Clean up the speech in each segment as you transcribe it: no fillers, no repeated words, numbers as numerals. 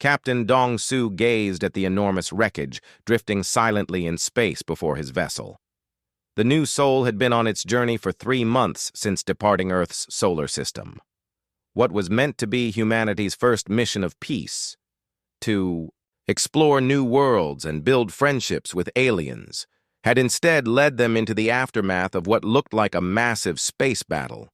Captain Dong-Su gazed at the enormous wreckage, drifting silently in space before his vessel. The new Sol had been on its journey for 3 months since departing Earth's solar system. What was meant to be humanity's first mission of peace, to explore new worlds and build friendships with aliens, had instead led them into the aftermath of what looked like a massive space battle.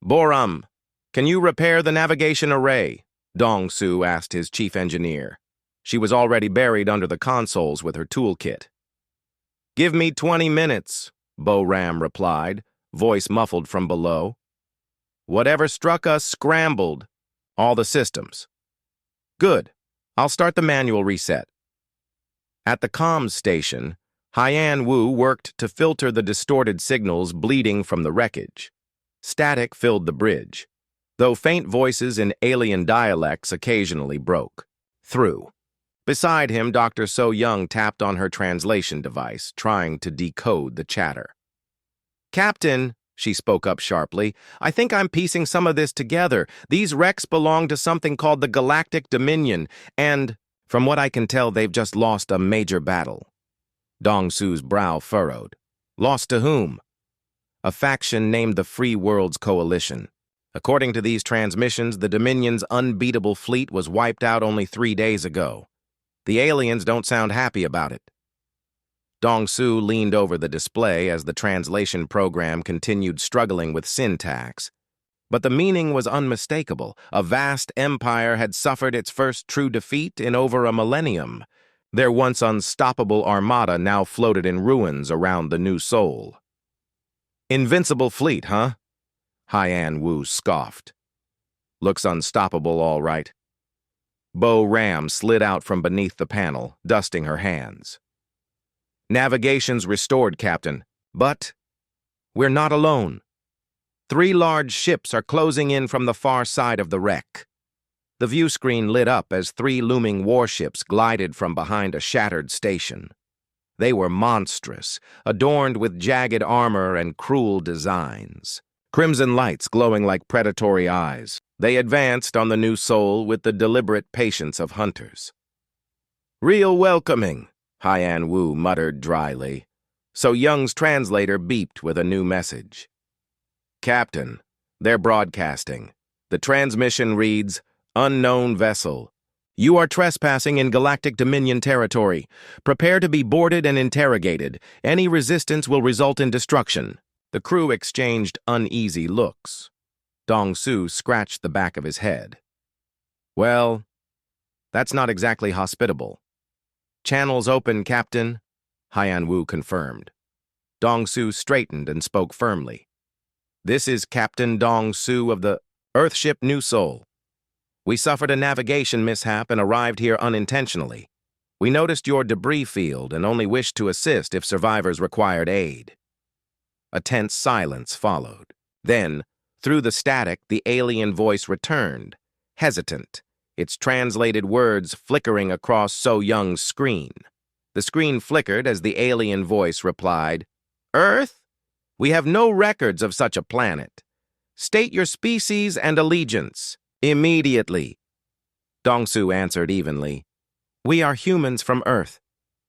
"Boram, can you repair the navigation array?" Dong-Su asked his chief engineer. She was already buried under the consoles with her toolkit. "Give me 20 minutes, Bo-Ram replied, voice muffled from below. "Whatever struck us scrambled. All the systems." "Good. I'll start the manual reset." At the comms station, Haiyan Wu worked to filter the distorted signals bleeding from the wreckage. Static filled the bridge, though faint voices in alien dialects occasionally broke through. Beside him, Dr. So-Young tapped on her translation device, trying to decode the chatter. "Captain," she spoke up sharply, "I think I'm piecing some of this together. These wrecks belong to something called the Galactic Dominion, and, from what I can tell, they've just lost a major battle." Dong-Su's brow furrowed. "Lost to whom?" "A faction named the Free Worlds Coalition. According to these transmissions, the Dominion's unbeatable fleet was wiped out only 3 days ago. The aliens don't sound happy about it." Dong-Su leaned over the display as the translation program continued struggling with syntax. But the meaning was unmistakable. A vast empire had suffered its first true defeat in over a millennium. Their once unstoppable armada now floated in ruins around the new Sol. "Invincible fleet, huh?" Haiyan Wu scoffed. "Looks unstoppable, all right." Bo-Ram slid out from beneath the panel, dusting her hands. "Navigation's restored, Captain. But we're not alone. 3 large ships are closing in from the far side of the wreck." The view screen lit up as 3 looming warships glided from behind a shattered station. They were monstrous, adorned with jagged armor and cruel designs. Crimson lights glowing like predatory eyes, they advanced on the new Sol with the deliberate patience of hunters. "Real welcoming," Haiyan Wu muttered dryly. So Young's translator beeped with a new message. "Captain, they're broadcasting. The transmission reads, 'Unknown vessel. You are trespassing in Galactic Dominion territory. Prepare to be boarded and interrogated. Any resistance will result in destruction.'" The crew exchanged uneasy looks. Dong-Su scratched the back of his head. "Well, that's not exactly hospitable." "Channels open, Captain," Haiyan Wu confirmed. Dong-Su straightened and spoke firmly. "This is Captain Dong-Su of the Earthship New Sol. We suffered a navigation mishap and arrived here unintentionally. We noticed your debris field and only wished to assist if survivors required aid." A tense silence followed. Then, through the static, the alien voice returned, hesitant, its translated words flickering across So-Young's screen. The screen flickered as the alien voice replied, "Earth? We have no records of such a planet. State your species and allegiance. Immediately." Dong-Su answered evenly, "We are humans from Earth.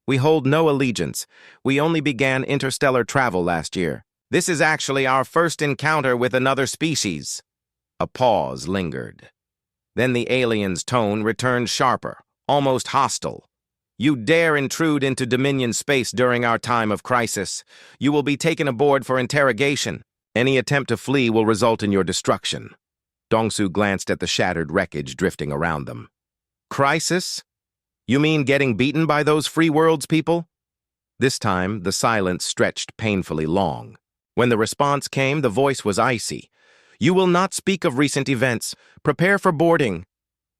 We hold no allegiance. We only began interstellar travel last year. This is actually our first encounter with another species." A pause lingered. Then the alien's tone returned sharper, almost hostile. "You dare intrude into Dominion space during our time of crisis. You will be taken aboard for interrogation. Any attempt to flee will result in your destruction." Dong-Su glanced at the shattered wreckage drifting around them. "Crisis? You mean getting beaten by those Free Worlds people?" This time, the silence stretched painfully long. When the response came, the voice was icy. "You will not speak of recent events. Prepare for boarding."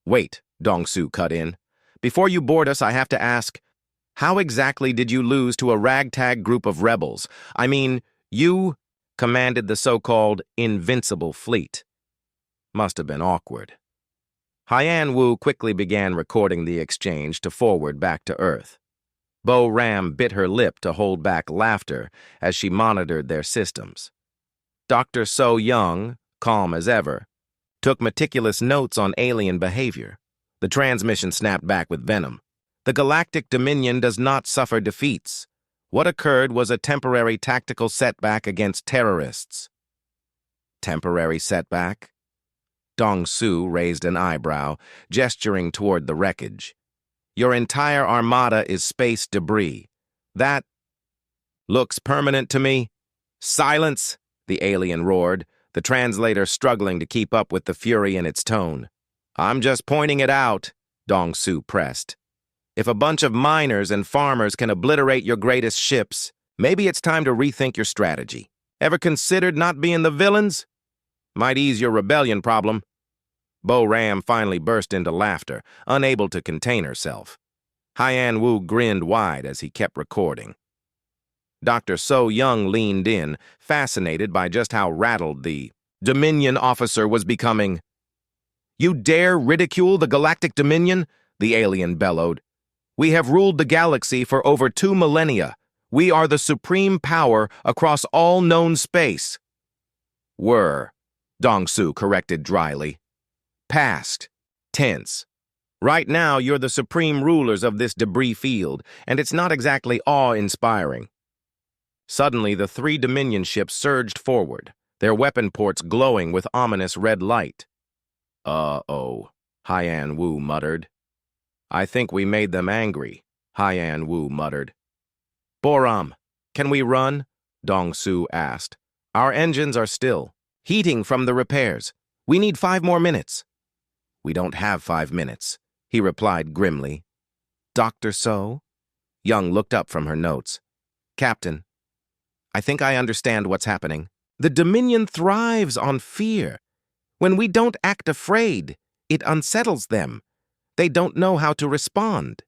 "Wait," Dong-Su cut in. "Before you board us, I have to ask, how exactly did you lose to a ragtag group of rebels? I mean, you commanded the so-called Invincible Fleet." Must have been awkward. Haiyan Wu quickly began recording the exchange to forward back to Earth. Bo-Ram bit her lip to hold back laughter as she monitored their systems. Dr. So-Young, calm as ever, took meticulous notes on alien behavior. The transmission snapped back with venom. The Galactic Dominion does not suffer defeats. What occurred was a temporary tactical setback against terrorists. Temporary setback? Dong-Su raised an eyebrow, gesturing toward the wreckage. Your entire armada is space debris. That looks permanent to me. Silence, the alien roared, the translator struggling to keep up with the fury in its tone. I'm just pointing it out, Dong-Su pressed. If a bunch of miners and farmers can obliterate your greatest ships, maybe it's time to rethink your strategy. Ever considered not being the villains? Might ease your rebellion problem. Bo Ram finally burst into laughter, unable to contain herself. Haiyan Wu grinned wide as he kept recording. Dr. So Young leaned in, fascinated by just how rattled the Dominion officer was becoming. You dare ridicule the Galactic Dominion? The alien bellowed. We have ruled the galaxy for over 2 millennia. We are the supreme power across all known space. Were, Dong-Su corrected dryly. Past tense. Right now, you're the supreme rulers of this debris field, and it's not exactly awe-inspiring. Suddenly, the 3 Dominion ships surged forward, their weapon ports glowing with ominous red light. Uh-oh, Haiyan Wu muttered. I think we made them angry, Haiyan Wu muttered. Boram, can we run? Dong-Su asked. Our engines are still heating from the repairs. We need 5 more minutes. We don't have 5 minutes, he replied grimly. Dr. So? Young looked up from her notes. Captain, I think I understand what's happening. The Dominion thrives on fear. When we don't act afraid, it unsettles them. They don't know how to respond.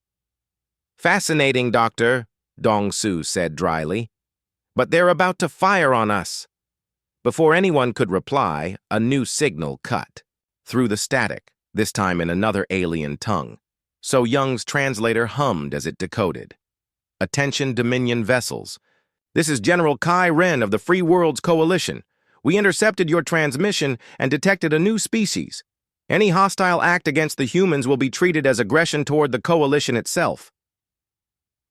Fascinating, Doctor, Dong-Su said dryly. But they're about to fire on us. Before anyone could reply, a new signal cut through the static, this time in another alien tongue. So Young's translator hummed as it decoded. Attention Dominion vessels. This is General Kai Ren of the Free Worlds Coalition. We intercepted your transmission and detected a new species. Any hostile act against the humans will be treated as aggression toward the coalition itself.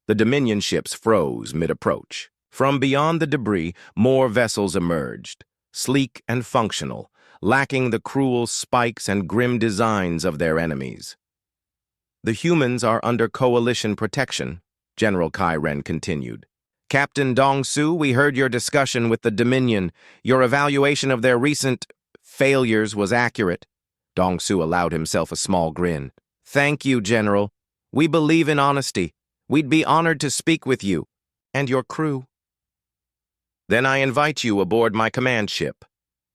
The Dominion ships froze mid-approach. From beyond the debris, more vessels emerged, sleek and functional, lacking the cruel spikes and grim designs of their enemies. The humans are under coalition protection, General Kai Ren continued. Captain Dong-Su, we heard your discussion with the Dominion. Your evaluation of their recent failures was accurate. Dong-Su allowed himself a small grin. Thank you, General. We believe in honesty. We'd be honored to speak with you and your crew. Then I invite you aboard my command ship,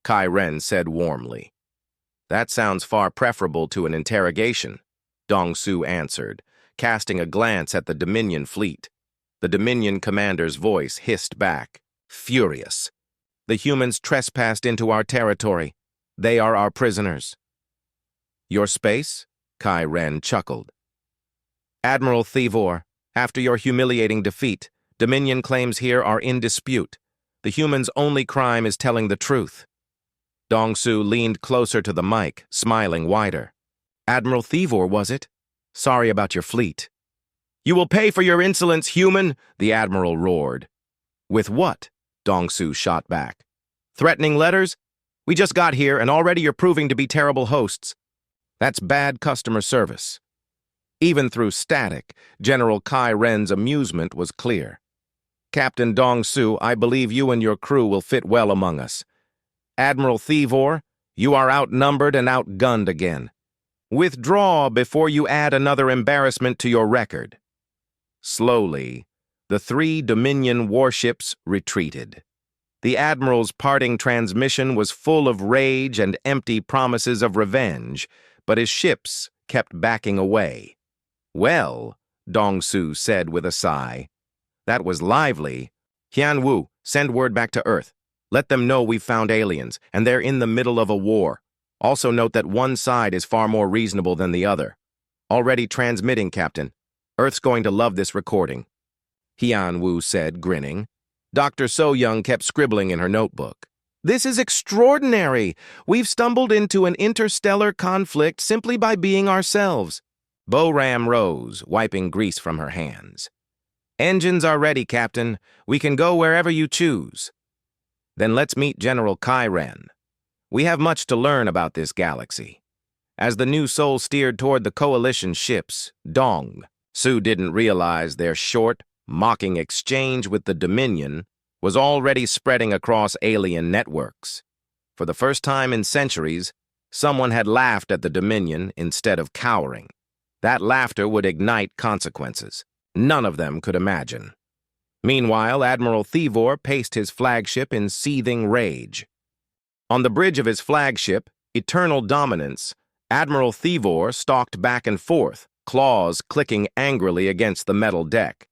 Kai Ren said warmly. That sounds far preferable to an interrogation, Dong-Su answered, casting a glance at the Dominion fleet. The Dominion commander's voice hissed back, furious. The humans trespassed into our territory. They are our prisoners. Your space? Kai Ren chuckled. Admiral Thevor, after your humiliating defeat, Dominion claims here are in dispute. The humans' only crime is telling the truth. Dong-Su leaned closer to the mic, smiling wider. Admiral Thevor, was it? Sorry about your fleet. You will pay for your insolence, human, the Admiral roared. With what? Dong-Su shot back. Threatening letters? We just got here, and already you're proving to be terrible hosts. That's bad customer service. Even through static, General Kai Ren's amusement was clear. Captain Dong-Su, I believe you and your crew will fit well among us. Admiral Thevor, you are outnumbered and outgunned again. Withdraw before you add another embarrassment to your record. Slowly, the 3 Dominion warships retreated. The Admiral's parting transmission was full of rage and empty promises of revenge, but his ships kept backing away. Well, Dong-Su said with a sigh, that was lively. Haiyan Wu, send word back to Earth. Let them know we've found aliens, and they're in the middle of a war. Also note that one side is far more reasonable than the other. Already transmitting, Captain. Earth's going to love this recording. Haiyan Wu said, grinning. Dr. So Young kept scribbling in her notebook. This is extraordinary. We've stumbled into an interstellar conflict simply by being ourselves. Bo-Ram rose, wiping grease from her hands. Engines are ready, Captain. We can go wherever you choose. Then let's meet General Kai-Ren. We have much to learn about this galaxy. As the new Soul steered toward the Coalition ships, Dong-Su didn't realize their short, mocking exchange with the Dominion was already spreading across alien networks. For the first time in centuries, someone had laughed at the Dominion instead of cowering. That laughter would ignite consequences. None of them could imagine. Meanwhile, Admiral Thevor paced his flagship in seething rage. On the bridge of his flagship, Eternal Dominance, Admiral Thevor stalked back and forth, claws clicking angrily against the metal deck.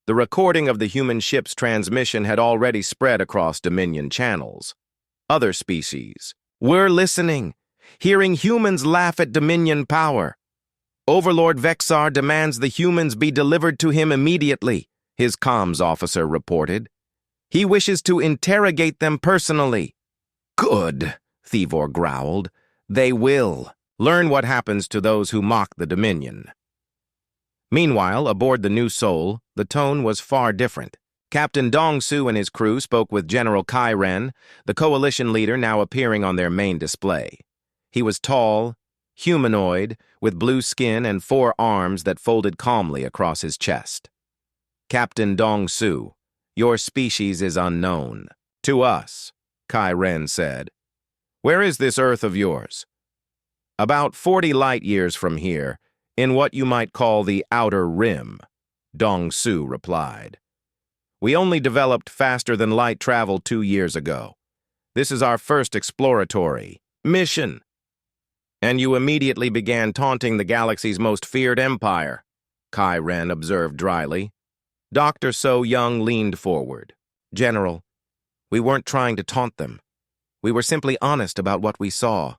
The recording of the human ship's transmission had already spread across Dominion channels. Other species were listening, hearing humans laugh at Dominion power. Overlord Vexar demands the humans be delivered to him immediately, his comms officer reported. He wishes to interrogate them personally. Good, Thevor growled. They will. Learn what happens to those who mock the Dominion. Meanwhile, aboard the New Soul, the tone was far different. Captain Dong-Su and his crew spoke with General Kai-Ren, the Coalition leader now appearing on their main display. He was tall, humanoid, with blue skin and 4 arms that folded calmly across his chest. Captain Dong-Su, your species is unknown. To us, Kai-Ren said. Where is this Earth of yours? About 40 light-years from here, in what you might call the Outer Rim, Dong-Su replied. We only developed faster-than-light travel 2 years ago. This is our first exploratory mission. And you immediately began taunting the galaxy's most feared empire, Kai-Ren observed dryly. Dr. So Young leaned forward. General, we weren't trying to taunt them. We were simply honest about what we saw.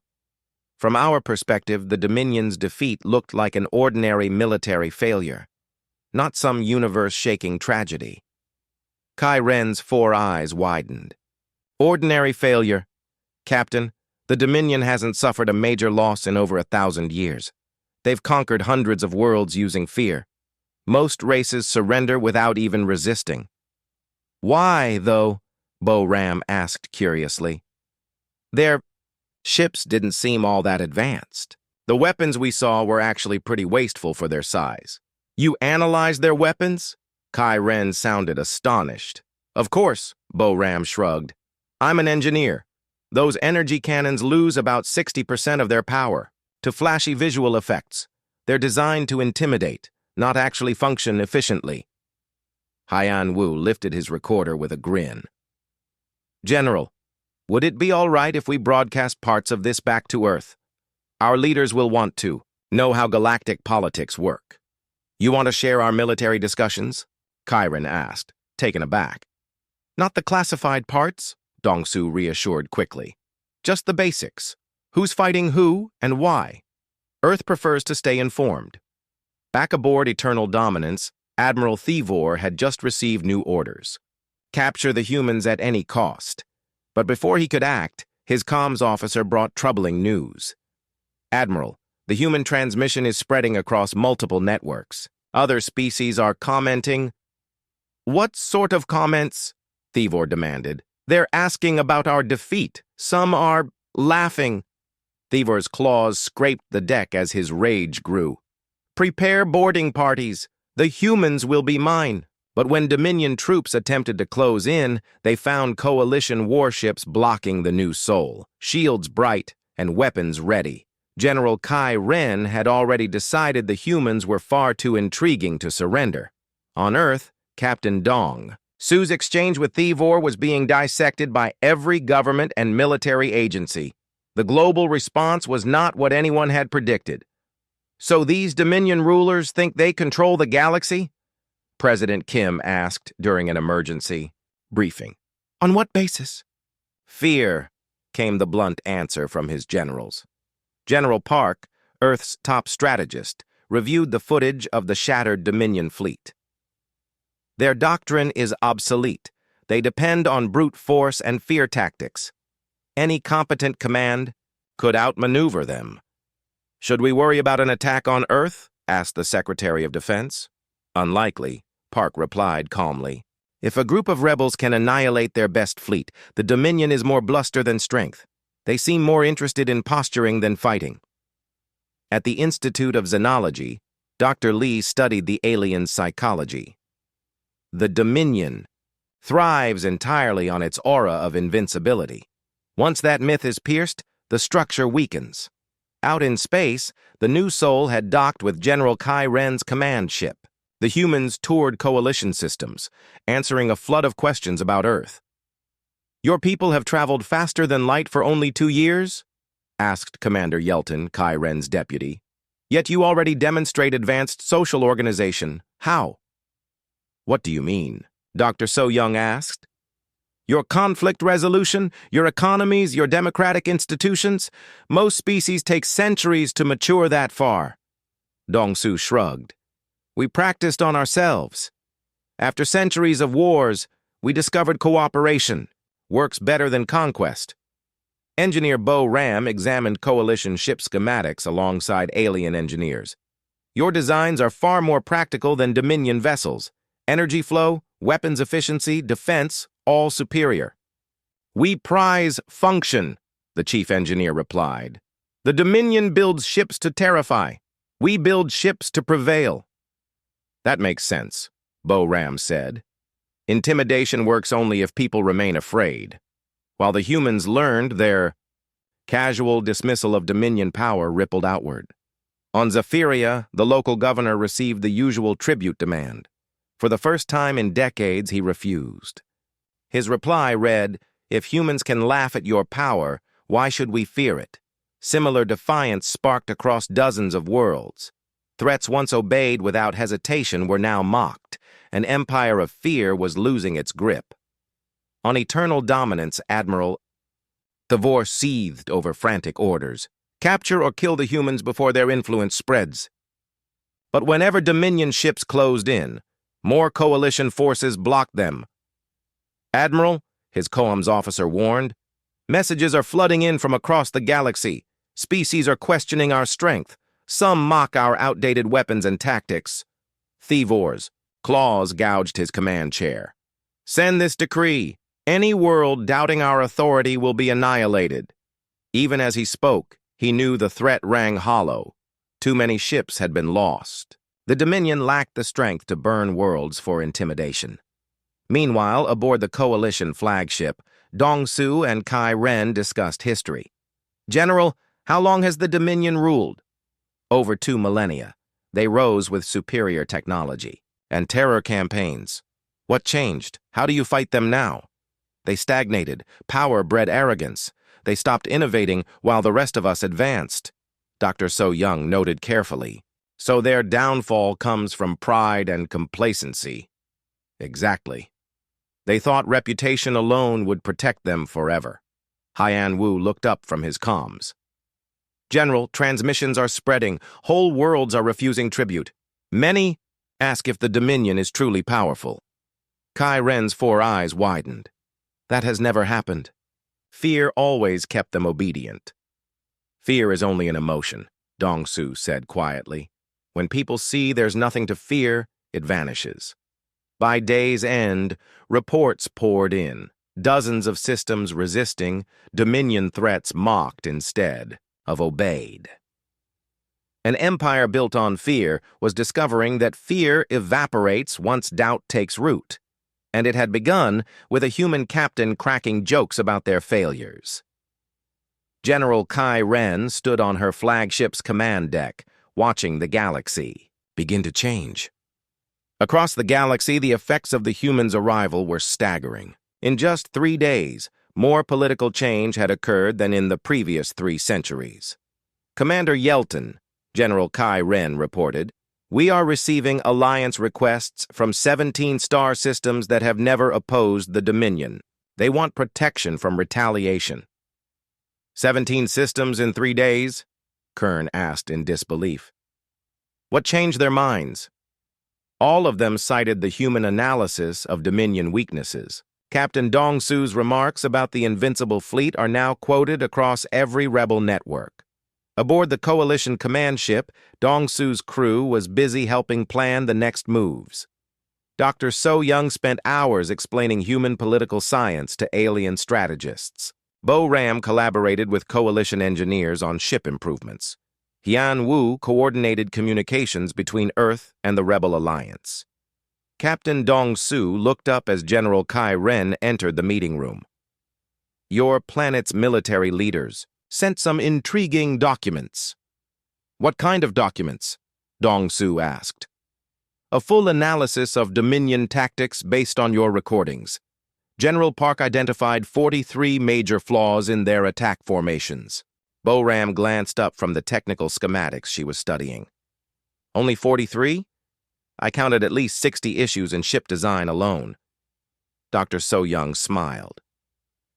From our perspective, the Dominion's defeat looked like an ordinary military failure, not some universe-shaking tragedy. Kai-Ren's 4 eyes widened. Ordinary failure. Captain, the Dominion hasn't suffered a major loss in over 1,000 years. They've conquered hundreds of worlds using fear. Most races surrender without even resisting. Why, though? Bo-Ram asked curiously. Their ships didn't seem all that advanced. The weapons we saw were actually pretty wasteful for their size. You analyzed their weapons? Kai-Ren sounded astonished. Of course, Bo-Ram shrugged. I'm an engineer. Those energy cannons lose about 60% of their power to flashy visual effects. They're designed to intimidate, not actually function efficiently. Haiyan Wu lifted his recorder with a grin. General, would it be all right if we broadcast parts of this back to Earth? Our leaders will want to know how galactic politics work. You want to share our military discussions? Kai-Ren asked, taken aback. Not the classified parts, Dong-Su reassured quickly. Just the basics. Who's fighting who and why? Earth prefers to stay informed. Back aboard Eternal Dominance, Admiral Thevor had just received new orders. Capture the humans at any cost. But before he could act, his comms officer brought troubling news. Admiral, the human transmission is spreading across multiple networks. Other species are commenting. What sort of comments? Thevor demanded. They're asking about our defeat. Some are laughing. Thevor's claws scraped the deck as his rage grew. Prepare boarding parties. The humans will be mine. But when Dominion troops attempted to close in, they found Coalition warships blocking the New Soul, shields bright and weapons ready. General Kai-Ren had already decided the humans were far too intriguing to surrender. On Earth, Captain Dong-Su's exchange with Thevor was being dissected by every government and military agency. The global response was not what anyone had predicted. So these Dominion rulers think they control the galaxy? President Kim asked during an emergency briefing. On what basis? Fear, came the blunt answer from his generals. General Park, Earth's top strategist, reviewed the footage of the shattered Dominion fleet. Their doctrine is obsolete. They depend on brute force and fear tactics. Any competent command could outmaneuver them. Should we worry about an attack on Earth? Asked the Secretary of Defense. Unlikely, Park replied calmly. If a group of rebels can annihilate their best fleet, the Dominion is more bluster than strength. They seem more interested in posturing than fighting. At the Institute of Xenology, Dr. Lee studied the alien psychology. The Dominion thrives entirely on its aura of invincibility. Once that myth is pierced, the structure weakens. Out in space, the new Sol had docked with General Kai Ren's command ship. The humans toured coalition systems, answering a flood of questions about Earth. "Your people have traveled faster than light for only 2 years?" asked Commander Yelton, Kai Ren's deputy. "Yet you already demonstrate advanced social organization. How?" "What do you mean?" Dr. So Young asked. "Your conflict resolution, your economies, your democratic institutions. Most species take centuries to mature that far." Dong-Su shrugged. "We practiced on ourselves. After centuries of wars, we discovered cooperation works better than conquest." Engineer Bo Ram examined coalition ship schematics alongside alien engineers. "Your designs are far more practical than Dominion vessels. Energy flow, weapons efficiency, defense, all superior." "We prize function," the chief engineer replied. "The Dominion builds ships to terrify. We build ships to prevail." "That makes sense," Bo Ram said. "Intimidation works only if people remain afraid." While the humans learned, their casual dismissal of Dominion power rippled outward. On Zephyria, the local governor received the usual tribute demand. For the first time in decades, he refused. His reply read, "If humans can laugh at your power, why should we fear it?" Similar defiance sparked across dozens of worlds. Threats once obeyed without hesitation were now mocked. An empire of fear was losing its grip. On eternal dominance, Admiral Thavor seethed over frantic orders. "Capture or kill the humans before their influence spreads." But whenever Dominion ships closed in, more coalition forces blocked them. "Admiral," his comms officer warned, "messages are flooding in from across the galaxy. Species are questioning our strength. Some mock our outdated weapons and tactics." Thavor's claws gouged his command chair. "Send this decree. Any world doubting our authority will be annihilated." Even as he spoke, he knew the threat rang hollow. Too many ships had been lost. The Dominion lacked the strength to burn worlds for intimidation. Meanwhile, aboard the coalition flagship, Dong-Su and Kai Ren discussed history. "General, how long has the Dominion ruled?" "Over 2 millennia. They rose with superior technology and terror campaigns. What changed? How do you fight them now?" "They stagnated. Power bred arrogance. They stopped innovating while the rest of us advanced." Dr. So Young noted carefully. "So their downfall comes from pride and complacency." "Exactly. They thought reputation alone would protect them forever." Haiyan Wu looked up from his comms. "General, transmissions are spreading. Whole worlds are refusing tribute. Many ask if the Dominion is truly powerful." Kai Ren's 4 eyes widened. "That has never happened. Fear always kept them obedient." "Fear is only an emotion," Dong-Su said quietly. "When people see there's nothing to fear, it vanishes." By day's end, reports poured in. Dozens of systems resisting, Dominion threats mocked instead of obeyed. An empire built on fear was discovering that fear evaporates once doubt takes root. And it had begun with a human captain cracking jokes about their failures. General Kai Ren stood on her flagship's command deck, watching the galaxy begin to change. Across the galaxy, the effects of the humans' arrival were staggering. In just 3 days, more political change had occurred than in the previous 3 centuries. "Commander Yelton," General Kai Ren reported, "we are receiving alliance requests from 17 star systems that have never opposed the Dominion. They want protection from retaliation." 17 systems in 3 days? Kern asked in disbelief. "What changed their minds?" "All of them cited the human analysis of Dominion weaknesses. Captain Dong-Su's remarks about the invincible fleet are now quoted across every rebel network. Aboard the coalition command ship, Dong-Su's crew was busy helping plan the next moves. Dr. So-Young spent hours explaining human political science to alien strategists. Bo-Ram collaborated with coalition engineers on ship improvements. Hian Wu coordinated communications between Earth and the Rebel Alliance. Captain Dong-Su looked up as General Kai Ren entered the meeting room. Your planet's military leaders sent some intriguing documents. What kind of documents? Dong-Su asked. A full analysis of Dominion tactics based on your recordings. General Park identified 43 major flaws in their attack formations. Bo-Ram glanced up from the technical schematics she was studying. Only 43? I counted at least 60 issues in ship design alone. Dr. So-Young smiled.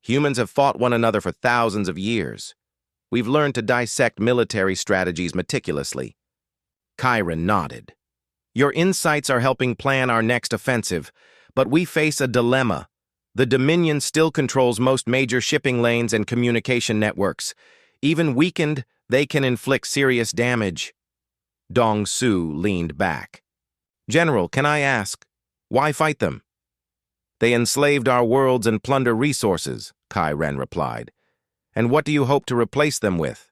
Humans have fought one another for thousands of years. We've learned to dissect military strategies meticulously. Kyron nodded. Your insights are helping plan our next offensive, but we face a dilemma. The Dominion still controls most major shipping lanes and communication networks. Even weakened, they can inflict serious damage. Dong-Su leaned back. General, can I ask, why fight them? They enslaved our worlds and plunder resources, Kai Ren replied. And what do you hope to replace them with?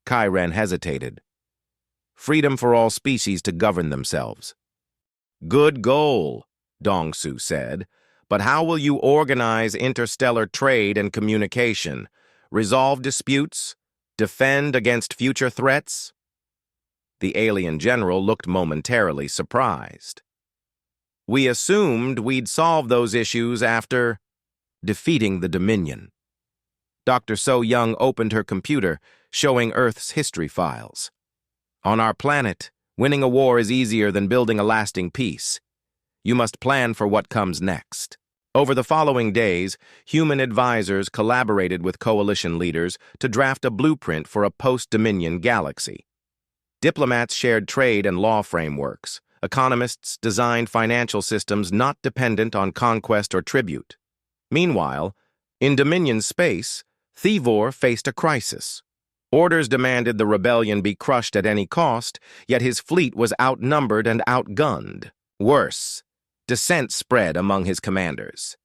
Kai Ren hesitated. Freedom for all species to govern themselves. Good goal, Dong-Su said. But how will you organize interstellar trade and communication? Resolve disputes? Defend against future threats? The alien general looked momentarily surprised. We assumed we'd solve those issues after defeating the Dominion. Dr. So-Young opened her computer, showing Earth's history files. On our planet, winning a war is easier than building a lasting peace. You must plan for what comes next. Over the following days, human advisors collaborated with coalition leaders to draft a blueprint for a post-Dominion galaxy. Diplomats shared trade and law frameworks. Economists designed financial systems not dependent on conquest or tribute. Meanwhile, in Dominion space, Thevor faced a crisis. Orders demanded the rebellion be crushed at any cost, yet his fleet was outnumbered and outgunned. Worse, dissent spread among his commanders.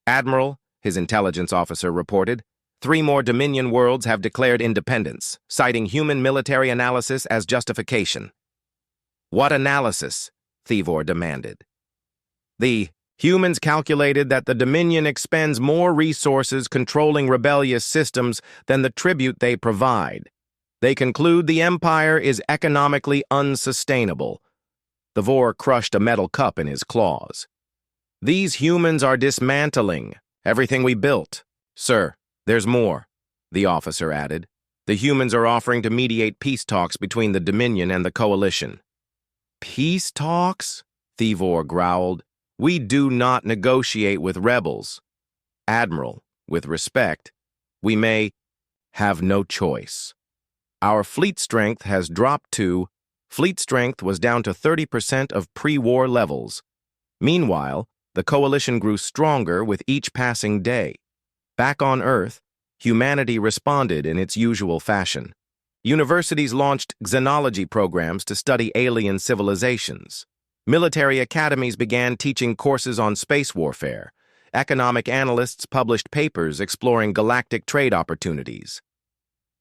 Admiral, his intelligence officer reported, 3 more Dominion worlds have declared independence, citing human military analysis as justification. What analysis? Thevor demanded. The humans calculated that the Dominion expends more resources controlling rebellious systems than the tribute they provide. They conclude the Empire is economically unsustainable. Thevor crushed a metal cup in his claws. These humans are dismantling everything we built. Sir, there's more, the officer added. The humans are offering to mediate peace talks between the Dominion and the Coalition. Peace talks? Thevor growled. We do not negotiate with rebels. Admiral, with respect, we may have no choice. Our fleet strength has dropped to Fleet strength was down to 30% of pre-war levels. Meanwhile, the coalition grew stronger with each passing day. Back on Earth, humanity responded in its usual fashion. Universities launched xenology programs to study alien civilizations. Military academies began teaching courses on space warfare. Economic analysts published papers exploring galactic trade opportunities.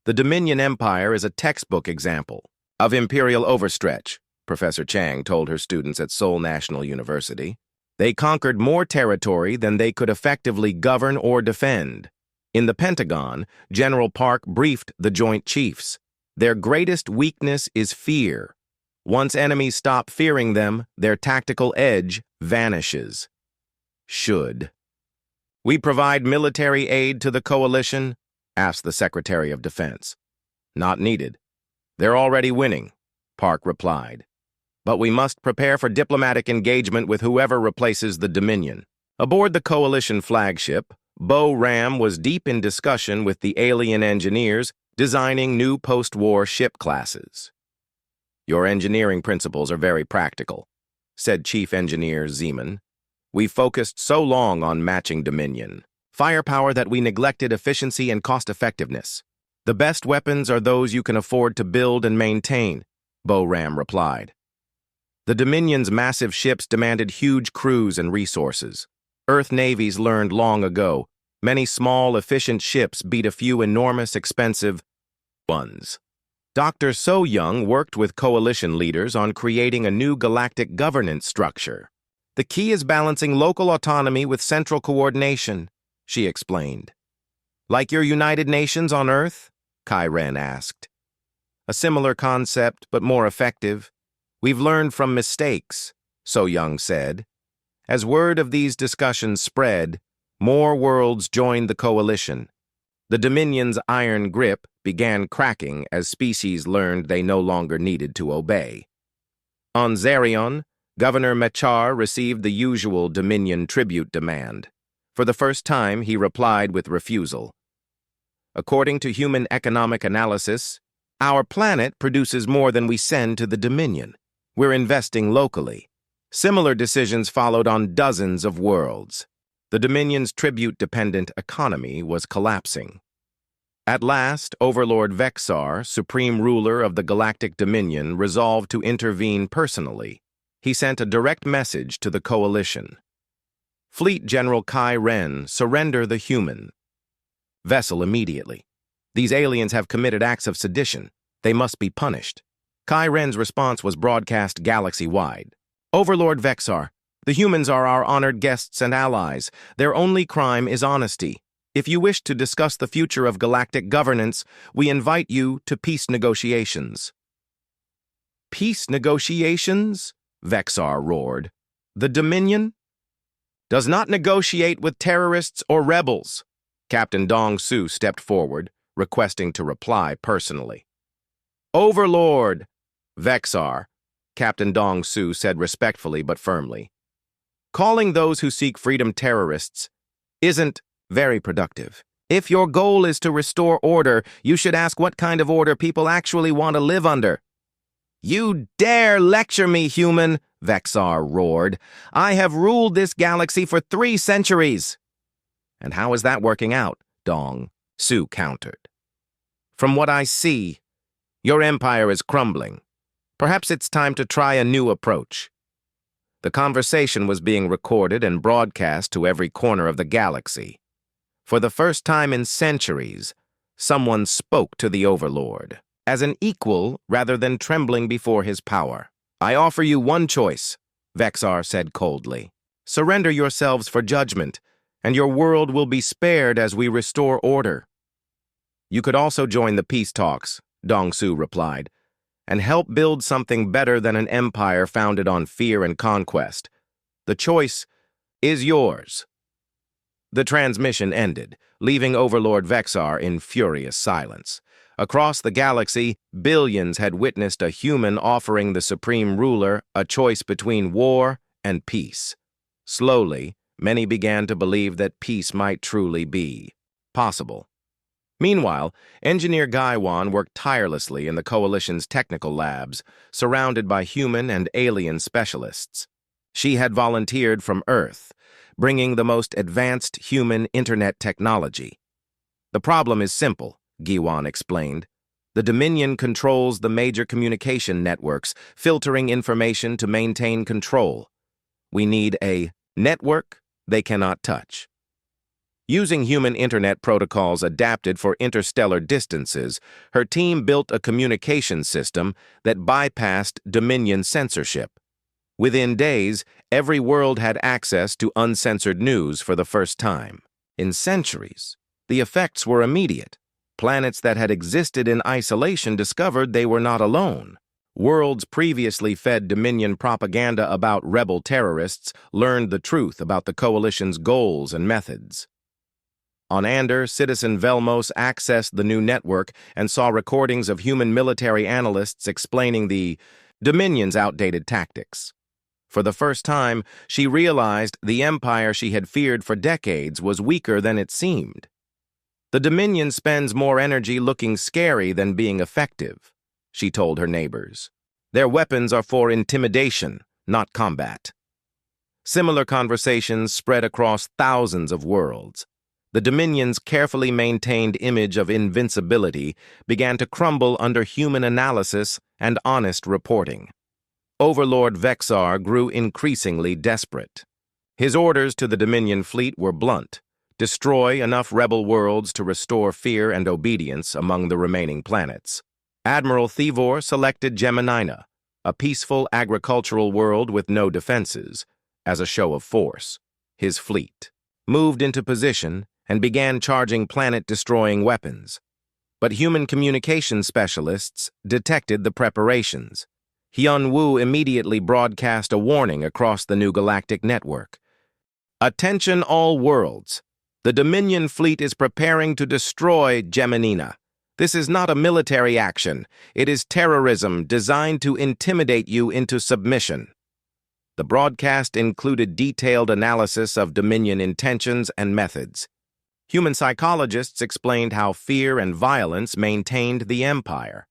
The Dominion Empire is a textbook example of imperial overstretch, Professor Chang told her students at Seoul National University. They conquered more territory than they could effectively govern or defend. In the Pentagon, General Park briefed the Joint Chiefs. Their greatest weakness is fear. Once enemies stop fearing them, their tactical edge vanishes. Should we provide military aid to the coalition? Asked the Secretary of Defense. Not needed. They're already winning, Park replied. But we must prepare for diplomatic engagement with whoever replaces the Dominion. Aboard the coalition flagship, Bo-Ram was deep in discussion with the alien engineers designing new post-war ship classes. Your engineering principles are very practical, said Chief Engineer Zeman. We focused so long on matching Dominion. Firepower that we neglected efficiency and cost-effectiveness. The best weapons are those you can afford to build and maintain, Bo-Ram replied. The Dominion's massive ships demanded huge crews and resources. Earth navies learned long ago, many small, efficient ships beat a few enormous, expensive ones. Dr. So Young worked with coalition leaders on creating a new galactic governance structure. The key is balancing local autonomy with central coordination, she explained. Like your United Nations on Earth? Kai Ren asked. A similar concept, but more effective. We've learned from mistakes, So Young said. As word of these discussions spread, more worlds joined the coalition. The Dominion's iron grip began cracking as species learned they no longer needed to obey. On Zerion, Governor Mechar received the usual Dominion tribute demand. For the first time, he replied with refusal. According to human economic analysis, our planet produces more than we send to the Dominion. We're investing locally. Similar decisions followed on dozens of worlds. The Dominion's tribute-dependent economy was collapsing. At last, Overlord Vexar, supreme ruler of the Galactic Dominion, resolved to intervene personally. He sent a direct message to the coalition. Fleet General Kai Ren, surrender the human. Vessel immediately. These aliens have committed acts of sedition. They must be punished. Kai Ren's response was broadcast galaxy-wide. Overlord Vexar, the humans are our honored guests and allies. Their only crime is honesty. If you wish to discuss the future of galactic governance, we invite you to peace negotiations. Peace negotiations? Vexar roared. The Dominion does not negotiate with terrorists or rebels. Captain Dong Su stepped forward, requesting to reply personally. Overlord Vexar, Captain Dong Su said respectfully but firmly. Calling those who seek freedom terrorists isn't very productive. If your goal is to restore order, you should ask what kind of order people actually want to live under. You dare lecture me, human, Vexar roared. I have ruled this galaxy for 3 centuries. And how is that working out? Dong Su countered. From what I see, your empire is crumbling. Perhaps it's time to try a new approach. The conversation was being recorded and broadcast to every corner of the galaxy. For the first time in centuries, someone spoke to the Overlord, as an equal rather than trembling before his power. I offer you one choice, Vexar said coldly. Surrender yourselves for judgment, and your world will be spared as we restore order. You could also join the peace talks, Dong Su replied, and help build something better than an empire founded on fear and conquest. The choice is yours. The transmission ended, leaving Overlord Vexar in furious silence. Across the galaxy, billions had witnessed a human offering the supreme ruler a choice between war and peace. Slowly, many began to believe that peace might truly be possible. Meanwhile, Engineer Gaiwan worked tirelessly in the Coalition's technical labs, surrounded by human and alien specialists. She had volunteered from Earth, bringing the most advanced human internet technology. The problem is simple, Gaiwan explained. The Dominion controls the major communication networks, filtering information to maintain control. We need a network they cannot touch. Using human internet protocols adapted for interstellar distances, her team built a communication system that bypassed Dominion censorship. Within days, every world had access to uncensored news for the first time. In centuries, the effects were immediate. Planets that had existed in isolation discovered they were not alone. Worlds previously fed Dominion propaganda about rebel terrorists learned the truth about the Coalition's goals and methods. On Ander, Citizen Velmos accessed the new network and saw recordings of human military analysts explaining the Dominion's outdated tactics. For the first time, she realized the empire she had feared for decades was weaker than it seemed. The Dominion spends more energy looking scary than being effective, she told her neighbors. Their weapons are for intimidation, not combat. Similar conversations spread across thousands of worlds. The Dominion's carefully maintained image of invincibility began to crumble under human analysis and honest reporting. Overlord Vexar grew increasingly desperate. His orders to the Dominion fleet were blunt: destroy enough rebel worlds to restore fear and obedience among the remaining planets. Admiral Thevor selected Geminina, a peaceful agricultural world with no defenses, as a show of force. His fleet moved into position and began charging planet-destroying weapons. But human communication specialists detected the preparations. Hyun Woo immediately broadcast a warning across the new galactic network. Attention all worlds. The Dominion fleet is preparing to destroy Geminina. This is not a military action. It is terrorism designed to intimidate you into submission. The broadcast included detailed analysis of Dominion intentions and methods. Human psychologists explained how fear and violence maintained the empire.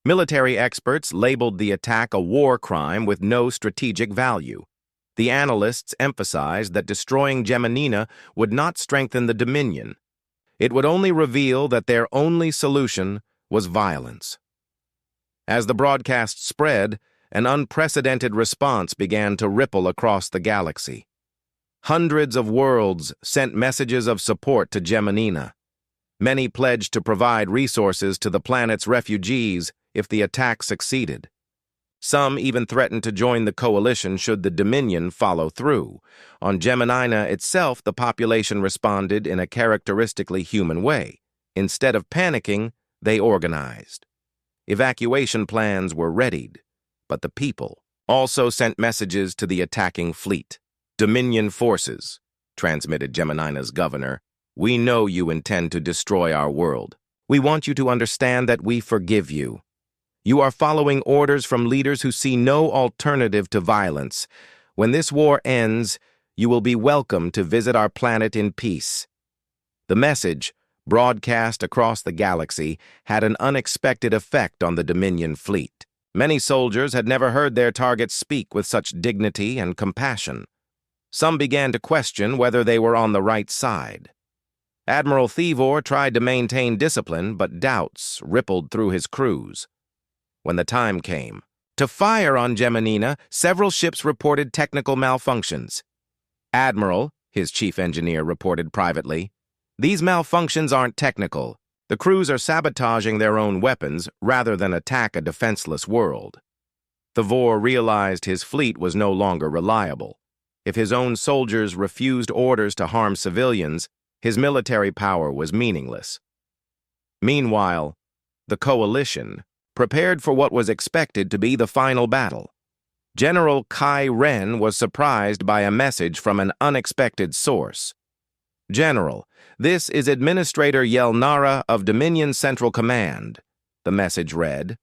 Military experts labeled the attack a war crime with no strategic value. The analysts emphasized that destroying Geminina would not strengthen the Dominion. It would only reveal that their only solution was violence. As the broadcast spread, an unprecedented response began to ripple across the galaxy. Hundreds of worlds sent messages of support to Geminina. Many pledged to provide resources to the planet's refugees if the attack succeeded. Some even threatened to join the coalition should the Dominion follow through. On Geminina itself, the population responded in a characteristically human way. Instead of panicking, they organized. Evacuation plans were readied, but the people also sent messages to the attacking fleet. Dominion forces, transmitted Geminina's governor, we know you intend to destroy our world. We want you to understand that we forgive you. You are following orders from leaders who see no alternative to violence. When this war ends, you will be welcome to visit our planet in peace. The message, broadcast across the galaxy, had an unexpected effect on the Dominion fleet. Many soldiers had never heard their targets speak with such dignity and compassion. Some began to question whether they were on the right side. Admiral Thevor tried to maintain discipline, but doubts rippled through his crews. When the time came to fire on Geminina, several ships reported technical malfunctions. Admiral, his chief engineer reported privately, these malfunctions aren't technical. The crews are sabotaging their own weapons rather than attack a defenseless world. Thevor realized his fleet was no longer reliable. If his own soldiers refused orders to harm civilians, his military power was meaningless. Meanwhile, the coalition prepared for what was expected to be the final battle. General Kai Ren was surprised by a message from an unexpected source. General, this is Administrator Yelnara of Dominion Central Command. The message read,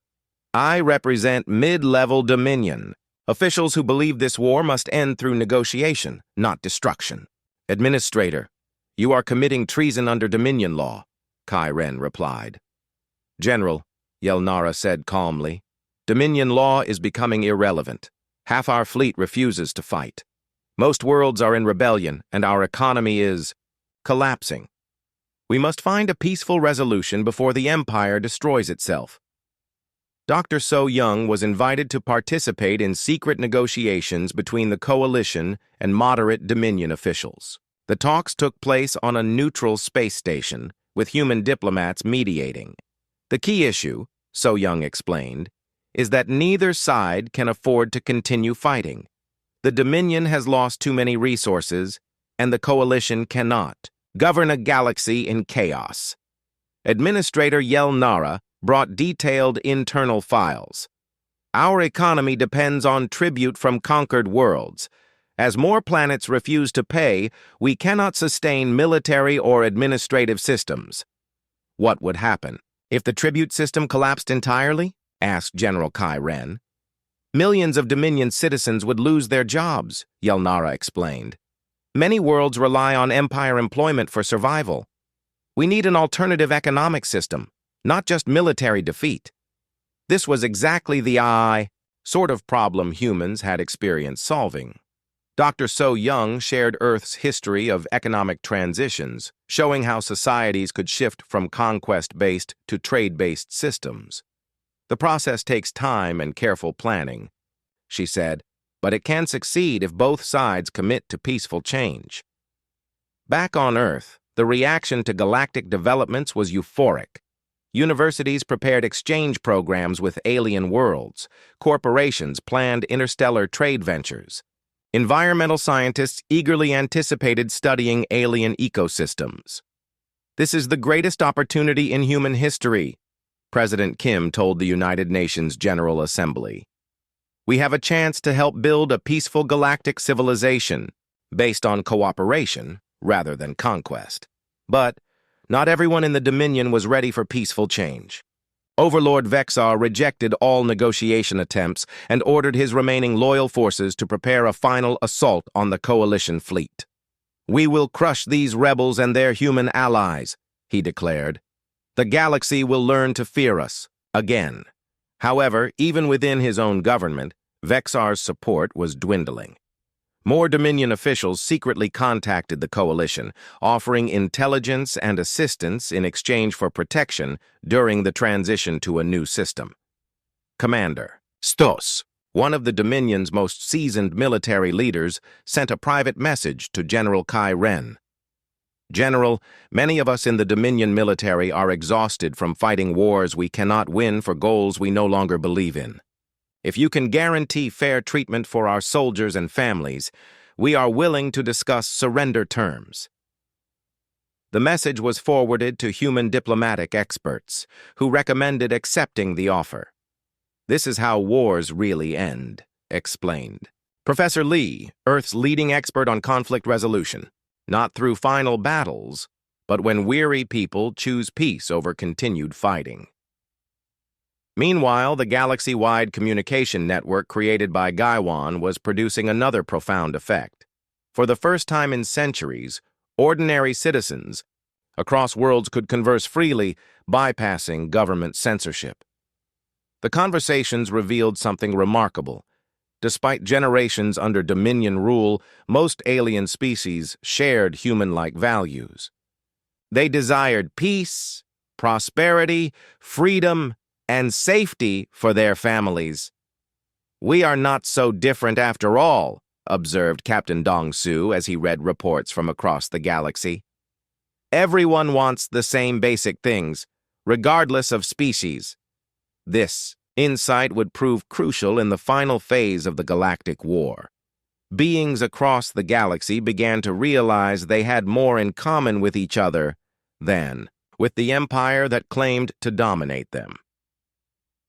I represent mid-level Dominion, officials who believe this war must end through negotiation, not destruction. Administrator, you are committing treason under Dominion law, Kai Ren replied. General, Yelnara said calmly, Dominion law is becoming irrelevant. Half our fleet refuses to fight. Most worlds are in rebellion, and our economy is collapsing. We must find a peaceful resolution before the Empire destroys itself. Dr. So Young was invited to participate in secret negotiations between the coalition and moderate Dominion officials. The talks took place on a neutral space station, with human diplomats mediating. The key issue, So Young explained, is that neither side can afford to continue fighting. The Dominion has lost too many resources, and the coalition cannot govern a galaxy in chaos. Administrator Yelnara brought detailed internal files. Our economy depends on tribute from conquered worlds. As more planets refuse to pay, we cannot sustain military or administrative systems. What would happen if the tribute system collapsed entirely? Asked General Kai Ren. Millions of Dominion citizens would lose their jobs, Yelnara explained. Many worlds rely on Empire employment for survival. We need an alternative economic system, not just military defeat. This was exactly the sort of problem humans had experience solving. Dr. So Young shared Earth's history of economic transitions, showing how societies could shift from conquest-based to trade-based systems. The process takes time and careful planning, she said, but it can succeed if both sides commit to peaceful change. Back on Earth, the reaction to galactic developments was euphoric. Universities prepared exchange programs with alien worlds. Corporations planned interstellar trade ventures. Environmental scientists eagerly anticipated studying alien ecosystems. "This is the greatest opportunity in human history," President Kim told the United Nations General Assembly. "We have a chance to help build a peaceful galactic civilization based on cooperation rather than conquest." But not everyone in the Dominion was ready for peaceful change. Overlord Vexar rejected all negotiation attempts and ordered his remaining loyal forces to prepare a final assault on the coalition fleet. "We will crush these rebels and their human allies," he declared. "The galaxy will learn to fear us again." However, even within his own government, Vexar's support was dwindling. More Dominion officials secretly contacted the coalition, offering intelligence and assistance in exchange for protection during the transition to a new system. Commander Stos, one of the Dominion's most seasoned military leaders, sent a private message to General Kai Ren. "General, many of us in the Dominion military are exhausted from fighting wars we cannot win for goals we no longer believe in. If you can guarantee fair treatment for our soldiers and families, we are willing to discuss surrender terms." The message was forwarded to human diplomatic experts, who recommended accepting the offer. "This is how wars really end," explained Professor Lee, Earth's leading expert on conflict resolution. "Not through final battles, but when weary people choose peace over continued fighting." Meanwhile, the galaxy-wide communication network created by Gaiwan was producing another profound effect. For the first time in centuries, ordinary citizens across worlds could converse freely, bypassing government censorship. The conversations revealed something remarkable. Despite generations under Dominion rule, most alien species shared human-like values. They desired peace, prosperity, freedom, and safety for their families. "We are not so different after all," observed Captain Dong-Su as he read reports from across the galaxy. "Everyone wants the same basic things, regardless of species." This insight would prove crucial in the final phase of the Galactic War. Beings across the galaxy began to realize they had more in common with each other than with the empire that claimed to dominate them.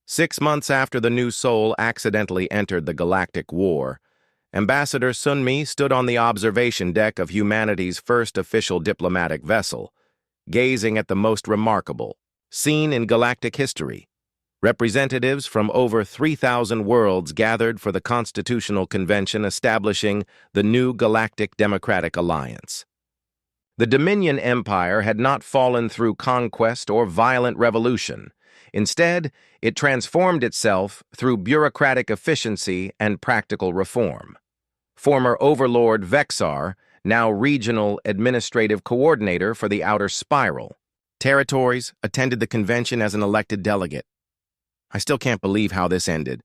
6 months after the new Sol accidentally entered the Galactic War, Ambassador Sunmi stood on the observation deck of humanity's first official diplomatic vessel, gazing at the most remarkable scene in galactic history. Representatives from over 3,000 worlds gathered for the Constitutional Convention establishing the new Galactic Democratic Alliance. The Dominion Empire had not fallen through conquest or violent revolution. Instead, it transformed itself through bureaucratic efficiency and practical reform. Former Overlord Vexar, now Regional Administrative Coordinator for the Outer Spiral Territories, attended the convention as an elected delegate. "I still can't believe how this ended,"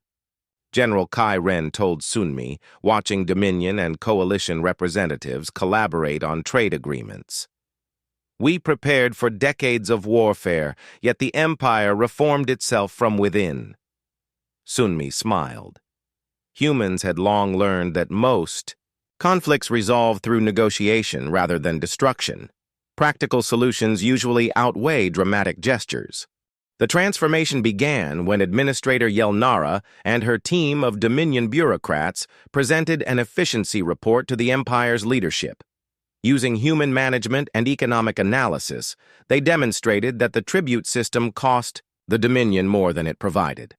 General Kai Ren told Sunmi, watching Dominion and Coalition representatives collaborate on trade agreements. "We prepared for decades of warfare, yet the Empire reformed itself from within." Sunmi smiled. Humans had long learned that most conflicts resolve through negotiation rather than destruction. Practical solutions usually outweigh dramatic gestures. The transformation began when Administrator Yelnara and her team of Dominion bureaucrats presented an efficiency report to the Empire's leadership. Using human management and economic analysis, they demonstrated that the tribute system cost the Dominion more than it provided.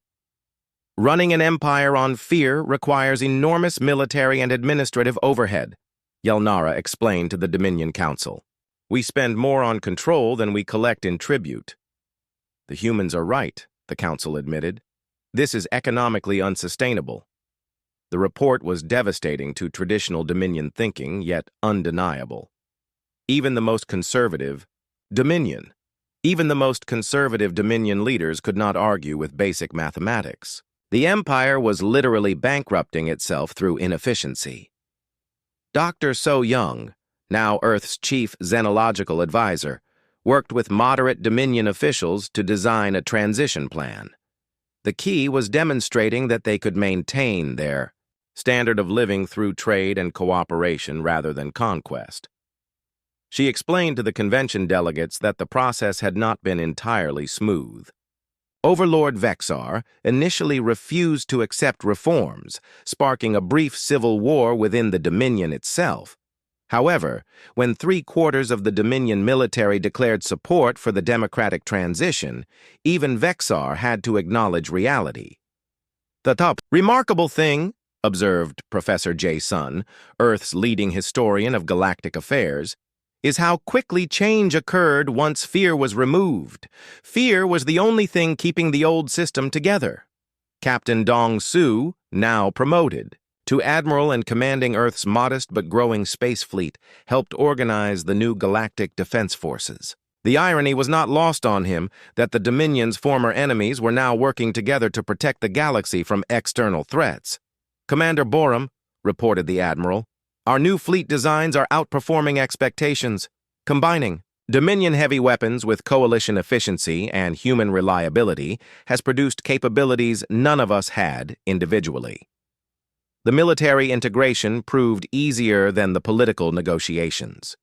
"Running an empire on fear requires enormous military and administrative overhead," Yelnara explained to the Dominion Council. "We spend more on control than we collect in tribute." "The humans are right," the Council admitted. "This is economically unsustainable." The report was devastating to traditional Dominion thinking, yet undeniable. Even the most conservative Dominion. Even the most conservative Dominion leaders could not argue with basic mathematics. The empire was literally bankrupting itself through inefficiency. Dr. So Young, now Earth's chief xenological advisor, worked with moderate Dominion officials to design a transition plan. The key was demonstrating that they could maintain their standard of living through trade and cooperation rather than conquest. She explained to the convention delegates that the process had not been entirely smooth. Overlord Vexar initially refused to accept reforms, sparking a brief civil war within the Dominion itself. However, when 3/4 of the Dominion military declared support for the democratic transition, even Vexar had to acknowledge reality. "The top remarkable thing," observed Professor J. Sun, Earth's leading historian of galactic affairs, "is how quickly change occurred once fear was removed. Fear was the only thing keeping the old system together." Captain Dong Su, now promoted to admiral and commanding Earth's modest but growing space fleet, helped organize the new Galactic Defense Forces. The irony was not lost on him that the Dominion's former enemies were now working together to protect the galaxy from external threats. "Commander Borum," reported the admiral, "our new fleet designs are outperforming expectations. Combining Dominion heavy weapons with coalition efficiency and human reliability has produced capabilities none of us had individually." The military integration proved easier than the political negotiations.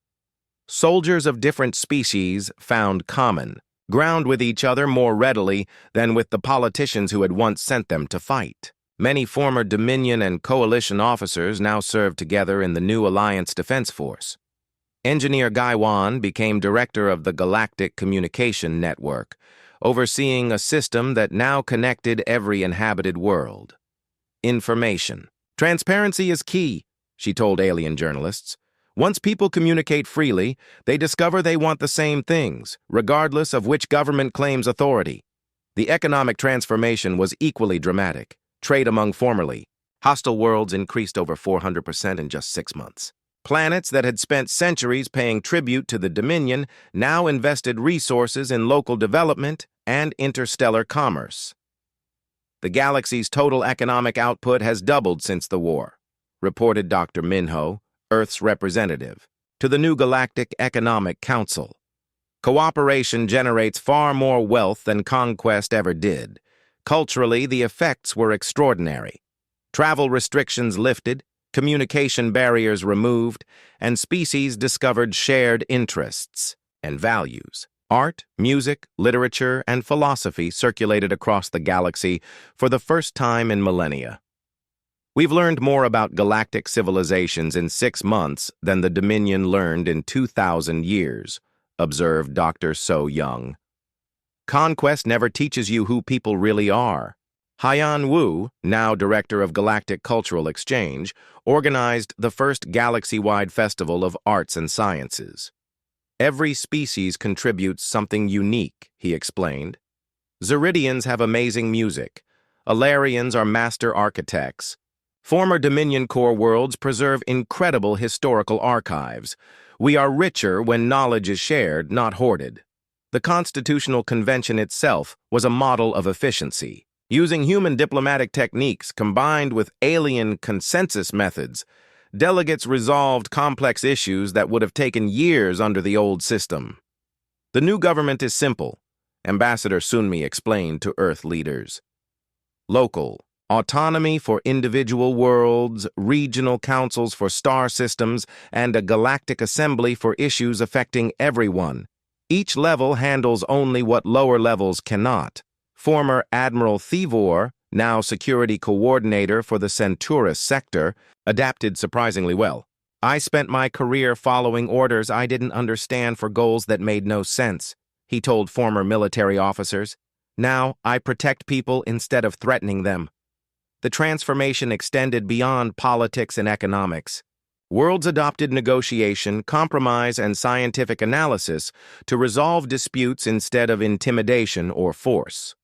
Soldiers of different species found common ground with each other more readily than with the politicians who had once sent them to fight. Many former Dominion and Coalition officers now served together in the new Alliance Defense Force. Engineer Gaiwan became director of the Galactic Communication Network, overseeing a system that now connected every inhabited world. Information. "Transparency is key," she told alien journalists. "Once people communicate freely, they discover they want the same things, regardless of which government claims authority." The economic transformation was equally dramatic. Trade among formerly hostile worlds increased over 400% in just 6 months. Planets that had spent centuries paying tribute to the Dominion now invested resources in local development and interstellar commerce. "The galaxy's total economic output has doubled since the war," reported Dr. Minho, Earth's representative, to the new Galactic Economic Council. "Cooperation generates far more wealth than conquest ever did. Culturally, the effects were extraordinary. Travel restrictions lifted, communication barriers removed, and species discovered shared interests and values. Art, music, literature, and philosophy circulated across the galaxy for the first time in millennia. We've learned more about galactic civilizations in 6 months than the Dominion learned in 2,000 years, observed Dr. So Young. Conquest never teaches you who people really are. Haiyan Wu, now director of Galactic Cultural Exchange, organized the first galaxy-wide festival of arts and sciences. Every species contributes something unique, he explained. Zeridians have amazing music. Alarians are master architects. Former Dominion core worlds preserve incredible historical archives. We are richer when knowledge is shared, not hoarded. The Constitutional Convention itself was a model of efficiency. Using human diplomatic techniques combined with alien consensus methods, delegates resolved complex issues that would have taken years under the old system. "The new government is simple," Ambassador Sunmi explained to Earth leaders. "Local, autonomy for individual worlds, regional councils for star systems, and a galactic assembly for issues affecting everyone. Each level handles only what lower levels cannot." Former Admiral Thivor, now security coordinator for the Centaurus sector, adapted surprisingly well. "I spent my career following orders I didn't understand for goals that made no sense," he told former military officers. "Now I protect people instead of threatening them." The transformation extended beyond politics and economics. Worlds adopted negotiation, compromise, and scientific analysis to resolve disputes instead of intimidation or force.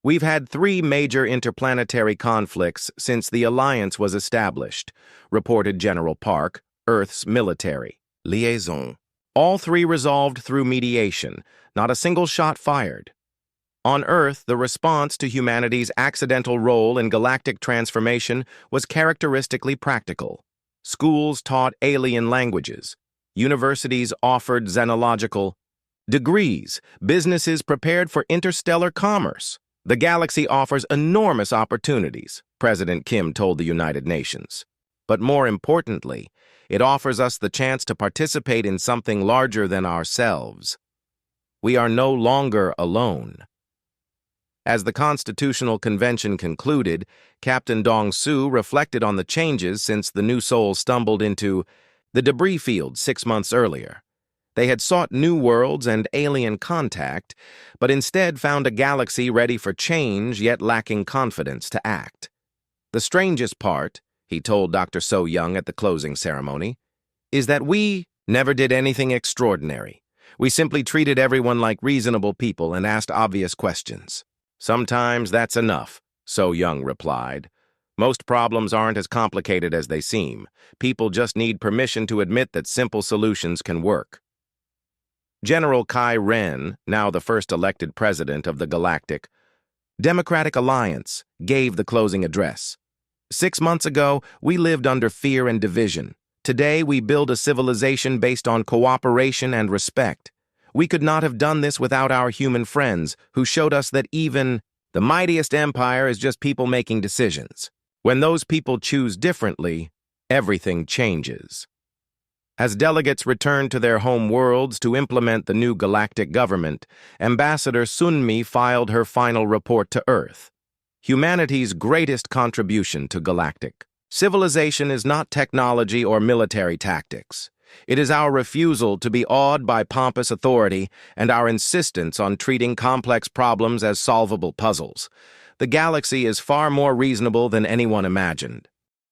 We've had 3 major interplanetary conflicts since the alliance was established, reported General Park, Earth's military liaison. All 3 resolved through mediation, not a single shot fired. On Earth, the response to humanity's accidental role in galactic transformation was characteristically practical. Schools taught alien languages. Universities offered xenological degrees. Businesses prepared for interstellar commerce. The galaxy offers enormous opportunities, President Kim told the United Nations. But more importantly, it offers us the chance to participate in something larger than ourselves. We are no longer alone. As the Constitutional Convention concluded, Captain Dong-Su reflected on the changes since the new soul stumbled into the debris field 6 months earlier. They had sought new worlds and alien contact, but instead found a galaxy ready for change yet lacking confidence to act. The strangest part, he told Dr. So Young at the closing ceremony, is that we never did anything extraordinary. We simply treated everyone like reasonable people and asked obvious questions. Sometimes that's enough, So Young replied. Most problems aren't as complicated as they seem. People just need permission to admit that simple solutions can work. General Kai Ren, now the first elected president of the Galactic Democratic Alliance, gave the closing address. 6 months ago, we lived under fear and division. Today, we build a civilization based on cooperation and respect. We could not have done this without our human friends, who showed us that even the mightiest empire is just people making decisions. When those people choose differently, everything changes. As delegates returned to their home worlds to implement the new galactic government, Ambassador Sunmi filed her final report to Earth. Humanity's greatest contribution to Galactic. Civilization is not technology or military tactics. It is our refusal to be awed by pompous authority and our insistence on treating complex problems as solvable puzzles. The galaxy is far more reasonable than anyone imagined.